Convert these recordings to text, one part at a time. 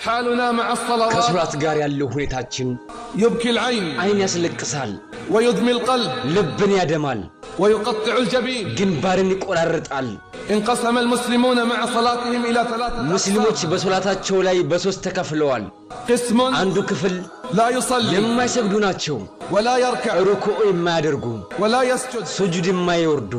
حالنا مع الصلوات كسولات غار ያለው ሁኔታችን يبكي العين አይን ያስለቅሳል ويدمي القلب ልብን ያደማል ويقطع الجبين ግንባርን ይቆራርጣል انقسم المسلمون مع صلاتهم الى ثلاثه ሙስሊሞች በሶላታቸው ላይ በሶስት ተከፍለዋል قسم አንዱ ክፍል لا يصلي የማይሰግዱ ናቸው ولا يركع ሩኩዕ የማያደርጉ ولا يسجد ሱጁድ የማይወርዱ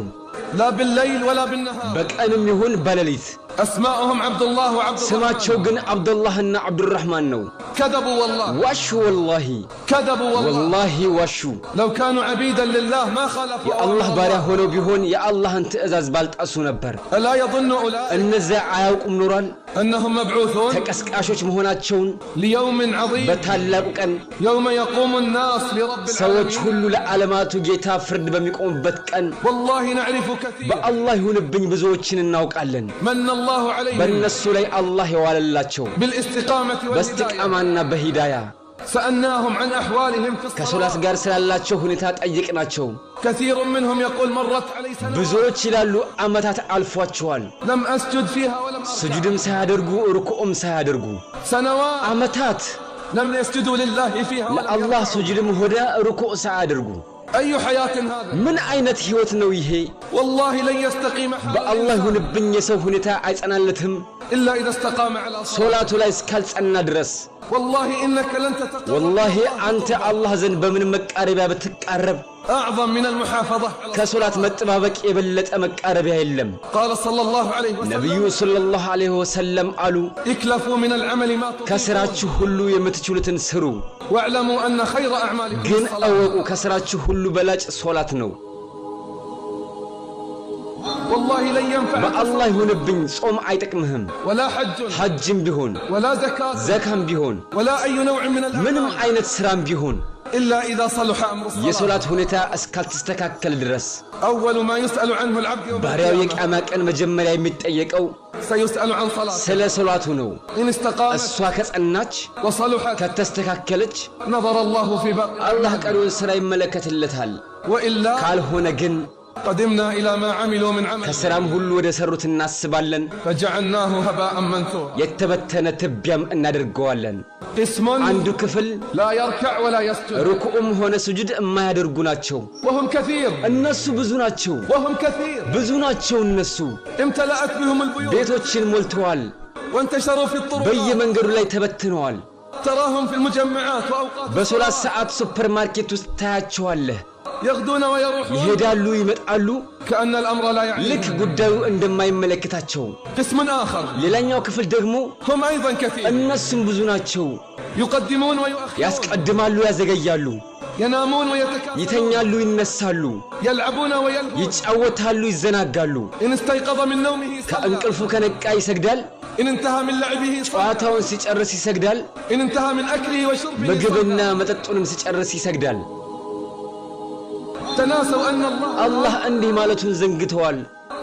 لا بالليل ولا بالنهار በቀንም ይሁን በሌሊት اسماءهم عبد الله وعبد الرحمن ስማቸው ግን አብዱላህና አብዱራህማን ነው كذبوا والله ዋሹ والله كذبوا والله ዋሹ لو كانوا عبيدا لله ما خالفوا الله ባሪያ ሆነው ቢሆን የአላህን ትእዛዝ ባልጣሱ ነበር الا يظن اولئك እነዛ አያውቁም ኖራል انهم مبعوثون ተቀስቃሾች መሆናቸውን ليوم عظيم በታላቁ ቀን يوم يقوم الناس لرب ሰዎች العالمين ሁሉ ለዓለማቱ ጌታ ፍርድ በሚቆምበት ቀን والله نعرف كثير በአላህ ይሁንብኝ ብዙዎችን እናውቃለን من الله عليهم በእነሱ ላይ አላህ የዋለላቸው بالاستقامة والهداية በእስቲቃማና በሂዳያ سألناهم عن أحوالهم في ከሶላት الصلاة ጋር ስላላቸው ሁኔታ ጠይቅናቸው كثير منهم يقول مرت علي سنوات ብዙዎች ይላሉ አመታት አልፏቸዋል لم أسجد فيها ولم أركع ስጁድም ሳያደርጉ ሩኩዕም ሳያደርጉ سنوات አመታት لم يسجدوا لله فيها ولم ለአላህ يركعوا ስጁድም ሆነ ሩኩዕ ሳያደርጉ أي حياة هذا ምን አይነት ህይወት ነው ይሄ والله لن يستقيم حال በአላህ ይሁንብኝ የሰው ሁኔታ አይጸናለትም إلا إذا استقام على صلاة ሶላቱ ላይ እስካልጸና ድረስ والله إنك لن تتقرب والله አንተ አላህ ዘንድ በምን መቃረቢያ ብትቃረብ أعظم من المحافظة على ከሶላት መጠባበቅ የበለጠ መቃረቢያ የለም قال صلى الله عليه وسلم ነብዩ ሰለላሁ ዐለይሂ ወሰለም አሉ اكلفوا من العمل ما تطيقون ከስራችሁ ሁሉ የምትችሉትን ስሩ واعلموا أن خير أعمالكم ግን الصلاة አወቁ ከስራችሁ ሁሉ በላጭ ሶላት ነው والله لن ينفع በአላህ ይሁንብኝ ጾም አይጠቅምህም ولا حج ሐጅም ቢሆን ولا زكاة ዘካም ቢሆን ولا أي نوع من ምንም الأعمال አይነት ስራም ቢሆን إلا إذا صلح أمر الصلاة የሶላት ሁኔታ እስካልተስተካከለ ድረስ أول ما يسأل عنه العبد يوم ባሪያው القيامة የቂያማ ቀን መጀመሪያ የሚጠየቀው سيسأل عن صلاة ስለ ሶላቱ ነው إن استقامت እሷ ከጸናች وصلحت ከተስተካከለች نظر الله في باقي አላህ ቀሪውን ስራ ይመለከትለታል وإلا ካልሆነ ግን قدمنا إلى ما عملوا من عمل ከስራም ሁሉ ወደ ሰሩት እናስባለን فجعلناه هباء منثورا የተበተነ ትቢያም እናደርገዋለን قسم አንዱ ክፍል لا يركع ولا يسجد ሩኩዕም ሆነ ስጁድ የማያደርጉ ናቸው وهم كثير እነሱ ብዙ ናቸው وهم كثير ብዙ ናቸው እነሱ امتلأت بهم البيوت ቤቶችን ሞልተዋል وانتشروا في الطرقات በየመንገዱ ላይ ተበትነዋል تراهم في المجمعات وأوقات በሶላት الصلاة. ሰዓት ሱፐርማርኬት ውስጥ ታያቸዋለህ يغدون ويروحون ይሄዳሉ ይመጣሉ كأن الأمر لا ልክ يعنيهم ጉዳዩ እንደማይመለከታቸው قسم آخر ሌላኛው ክፍል ደግሞ هم أيضا كثير እነሱም ብዙ ናቸው يقدمون ويؤخرون ያስቀድማሉ ያዘገያሉ ينامون ويتكاسلون ይተኛሉ ይነሳሉ يلعبون ويلهون ይጫወታሉ ይዘናጋሉ إن استيقظ من نومه صلى ከእንቅልፉ ከነቃ ይሰግዳል إن انتهى من لعبه صلى ጨዋታውን ሲጨርስ ይሰግዳል إن انتهى من أكله وشربه ምግብና صلى መጠጡንም ሲጨርስ ይሰግዳል تناسوا أن الله አላህ እንዲህ ማለቱን ዘንግተዋል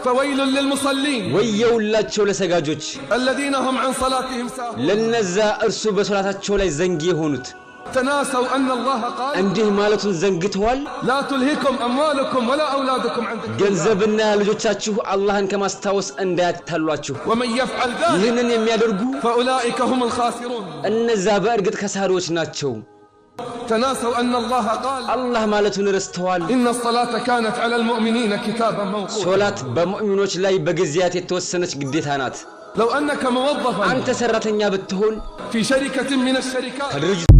فويل للمصلين ወየውላቸው ለሰጋጆች الذين هم عن صلاتهم ساهون ለነዛ እርሱ በሶላታቸው ላይ ዘንጊ የሆኑት تناسوا أن الله قال እንዲህ ማለቱን ዘንግተዋል لا تلهكم أموالكم ولا أولادكم عن ذكر الله ገንዘብና ልጆቻችሁ አላህን ከማስታወስ እንዳያታሏችሁ ومن يفعل ذلك ይህንን የሚያደርጉ فأولئك هم الخاسرون እነዛ በእርግጥ ከሳሪዎች ናቸው تناسوا أن الله قال አላህ ማለቱን ረስተዋል إن الصلاة كانت على المؤمنين كتابا موقوتا ሶላት በሙእሚኖች ላይ በጊዜያት የተወሰነች ግዴታ ናት لو أنك موظفا አንተ ሰራተኛ ብትሆን في شركة من الشركات ከድርጅት